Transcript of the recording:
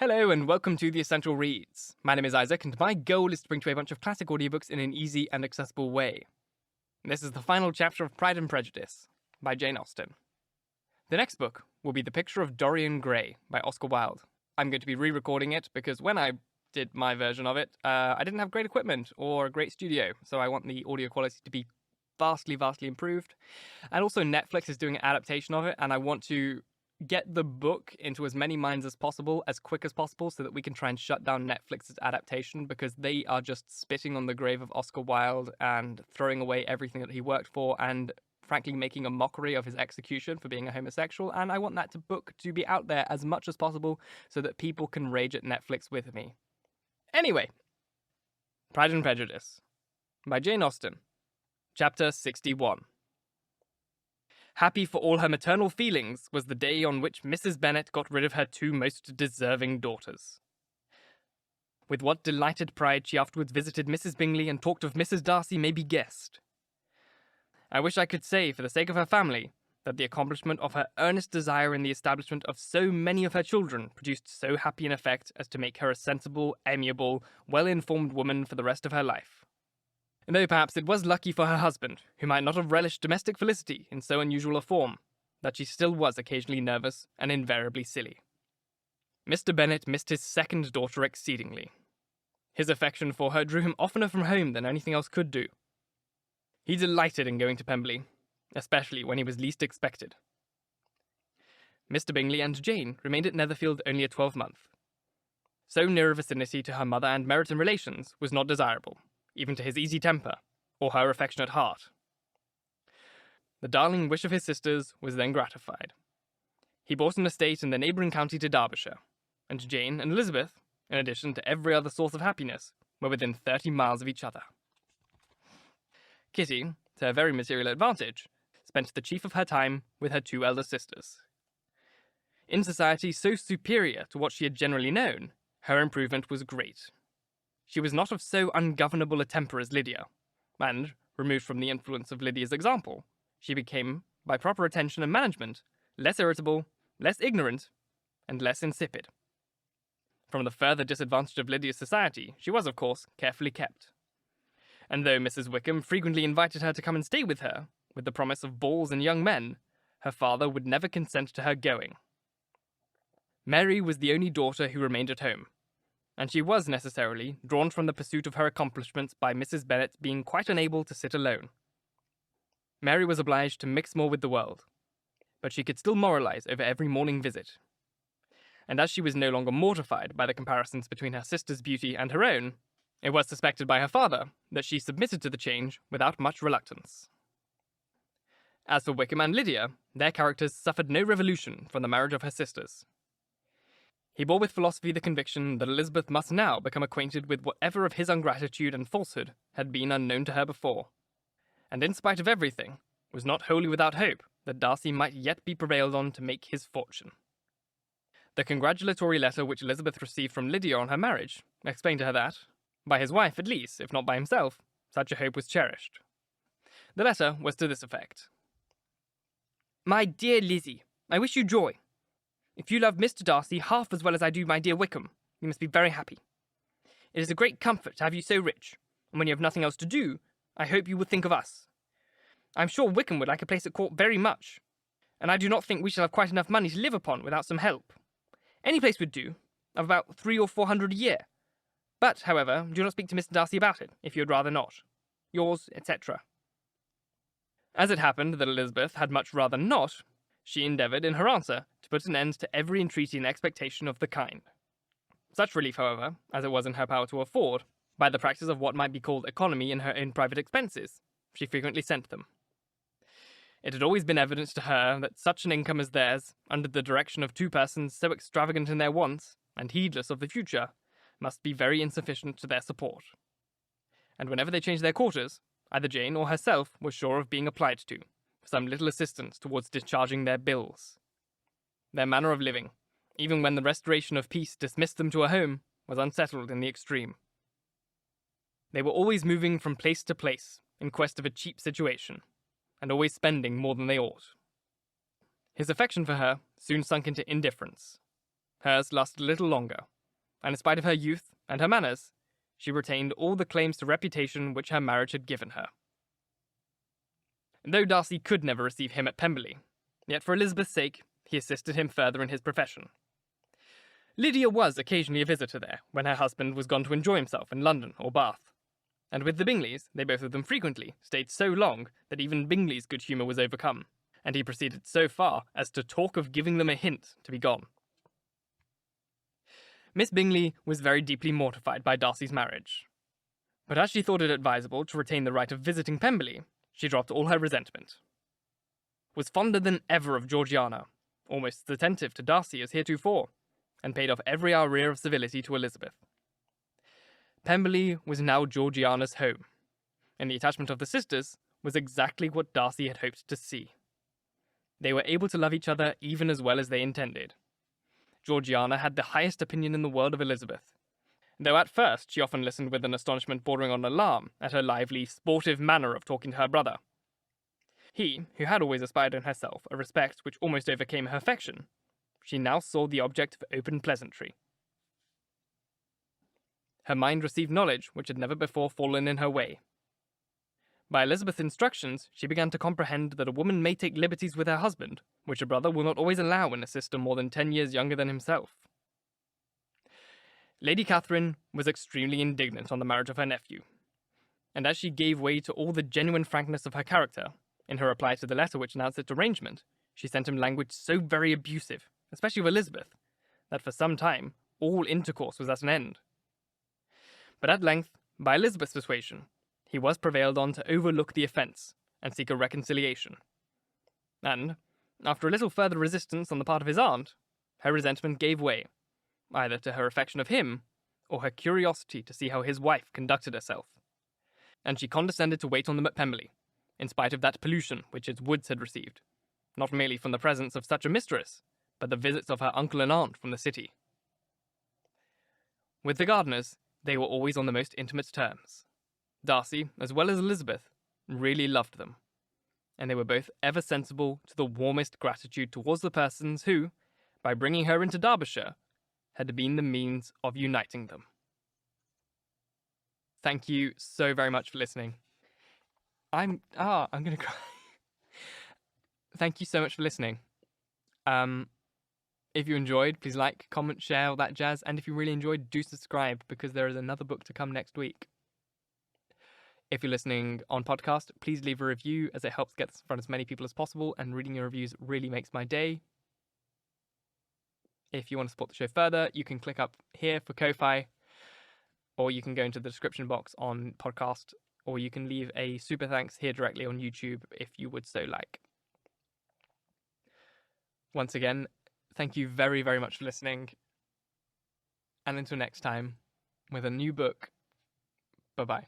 Hello and welcome to The Essential Reads. My name is Isaac and my goal is to bring to you a bunch of classic audiobooks in an easy and accessible way. This is the final chapter of Pride and Prejudice by Jane Austen. The next book will be The Picture of Dorian Gray by Oscar Wilde. I'm going to be re-recording it because when I did my version of it, I didn't have great equipment or a great studio, so I want the audio quality to be vastly improved. And also Netflix is doing an adaptation of it, and I want to get the book into as many minds as possible, as quick as possible, so that we can try and shut down Netflix's adaptation, because they are just spitting on the grave of Oscar Wilde and throwing away everything that he worked for and frankly making a mockery of his execution for being a homosexual, and I want that book to be out there as much as possible so that people can rage at Netflix with me. Anyway, Pride and Prejudice by Jane Austen, Chapter 61. Happy for all her maternal feelings was the day on which Mrs. Bennet got rid of her two most deserving daughters. With what delighted pride she afterwards visited Mrs. Bingley and talked of Mrs. Darcy may be guessed. I wish I could say, for the sake of her family, that the accomplishment of her earnest desire in the establishment of so many of her children produced so happy an effect as to make her a sensible, amiable, well-informed woman for the rest of her life. Though perhaps it was lucky for her husband, who might not have relished domestic felicity in so unusual a form, that she still was occasionally nervous and invariably silly. Mr. Bennet missed his second daughter exceedingly. His affection for her drew him oftener from home than anything else could do. He delighted in going to Pemberley, especially when he was least expected. Mr. Bingley and Jane remained at Netherfield only a 12-month. So near a vicinity to her mother and Meryton relations was not desirable, even to his easy temper, or her affectionate heart. The darling wish of his sisters was then gratified. He bought an estate in the neighbouring county to Derbyshire, and Jane and Elizabeth, in addition to every other source of happiness, were within 30 miles of each other. Kitty, to her very material advantage, spent the chief of her time with her two elder sisters. In society so superior to what she had generally known, her improvement was great. She was not of so ungovernable a temper as Lydia, and, removed from the influence of Lydia's example, she became, by proper attention and management, less irritable, less ignorant, and less insipid. From the further disadvantage of Lydia's society, she was, of course, carefully kept. And though Mrs. Wickham frequently invited her to come and stay with her, with the promise of balls and young men, her father would never consent to her going. Mary was the only daughter who remained at home, and she was necessarily drawn from the pursuit of her accomplishments by Mrs. Bennet being quite unable to sit alone. Mary was obliged to mix more with the world, but she could still moralize over every morning visit. And as she was no longer mortified by the comparisons between her sister's beauty and her own, it was suspected by her father that she submitted to the change without much reluctance. As for Wickham and Lydia, their characters suffered no revolution from the marriage of her sisters. He bore with philosophy the conviction that Elizabeth must now become acquainted with whatever of his ingratitude and falsehood had been unknown to her before, and in spite of everything, was not wholly without hope that Darcy might yet be prevailed on to make his fortune. The congratulatory letter which Elizabeth received from Lydia on her marriage explained to her that, by his wife at least, if not by himself, such a hope was cherished. The letter was to this effect. My dear Lizzie, I wish you joy. If you love Mr. Darcy half as well as I do my dear Wickham, you must be very happy. It is a great comfort to have you so rich, and when you have nothing else to do, I hope you will think of us. I am sure Wickham would like a place at court very much, and I do not think we shall have quite enough money to live upon without some help. Any place would do, of about 300 or 400 a year. But, however, do not speak to Mr. Darcy about it, if you would rather not. Yours, etc. As it happened that Elizabeth had much rather not, she endeavoured, in her answer, to put an end to every entreaty and expectation of the kind. Such relief, however, as it was in her power to afford, by the practice of what might be called economy in her own private expenses, she frequently sent them. It had always been evident to her that such an income as theirs, under the direction of two persons so extravagant in their wants, and heedless of the future, must be very insufficient to their support. And whenever they changed their quarters, either Jane or herself was sure of being applied to, for some little assistance towards discharging their bills. Their manner of living, even when the restoration of peace dismissed them to a home, was unsettled in the extreme. They were always moving from place to place in quest of a cheap situation, and always spending more than they ought. His affection for her soon sunk into indifference. Hers lasted a little longer, and in spite of her youth and her manners, she retained all the claims to reputation which her marriage had given her. Though Darcy could never receive him at Pemberley, yet for Elizabeth's sake, he assisted him further in his profession. Lydia was occasionally a visitor there when her husband was gone to enjoy himself in London or Bath, and with the Bingleys, they both of them frequently stayed so long that even Bingley's good humour was overcome, and he proceeded so far as to talk of giving them a hint to be gone. Miss Bingley was very deeply mortified by Darcy's marriage, but as she thought it advisable to retain the right of visiting Pemberley, she dropped all her resentment. Was fonder than ever of Georgiana, almost as attentive to Darcy as heretofore, and paid off every arrear of civility to Elizabeth. Pemberley was now Georgiana's home, and the attachment of the sisters was exactly what Darcy had hoped to see. They were able to love each other even as well as they intended. Georgiana had the highest opinion in the world of Elizabeth, though at first she often listened with an astonishment bordering on alarm at her lively, sportive manner of talking to her brother. He, who had always aspired in herself a respect which almost overcame her affection, she now saw the object of open pleasantry. Her mind received knowledge which had never before fallen in her way. By Elizabeth's instructions, she began to comprehend that a woman may take liberties with her husband, which a brother will not always allow in a sister more than 10 years younger than himself. Lady Catherine was extremely indignant on the marriage of her nephew, and as she gave way to all the genuine frankness of her character, in her reply to the letter which announced its arrangement, she sent him language so very abusive, especially of Elizabeth, that for some time all intercourse was at an end. But at length, by Elizabeth's persuasion, he was prevailed on to overlook the offence and seek a reconciliation. And, after a little further resistance on the part of his aunt, her resentment gave way, either to her affection of him, or her curiosity to see how his wife conducted herself. And she condescended to wait on them at Pemberley, in spite of that pollution which its woods had received, not merely from the presence of such a mistress, but the visits of her uncle and aunt from the city. With the Gardiners, they were always on the most intimate terms. Darcy, as well as Elizabeth, really loved them, and they were both ever sensible to the warmest gratitude towards the persons who, by bringing her into Derbyshire, had been the means of uniting them. Thank you so very much for listening. I'm gonna cry. Thank you so much for listening. If you enjoyed, please like, comment, share, all that jazz, and if you really enjoyed, do subscribe, because there is another book to come next week. If you're listening on podcast, please leave a review, as it helps get this in front of as many people as possible, and reading your reviews really makes my day. If you want to support the show further, you can click up here for Ko-Fi, or you can go into the description box on podcast, or you can leave a super thanks here directly on YouTube if you would so like. Once again, thank you very, very much for listening, and until next time, with a new book, bye-bye.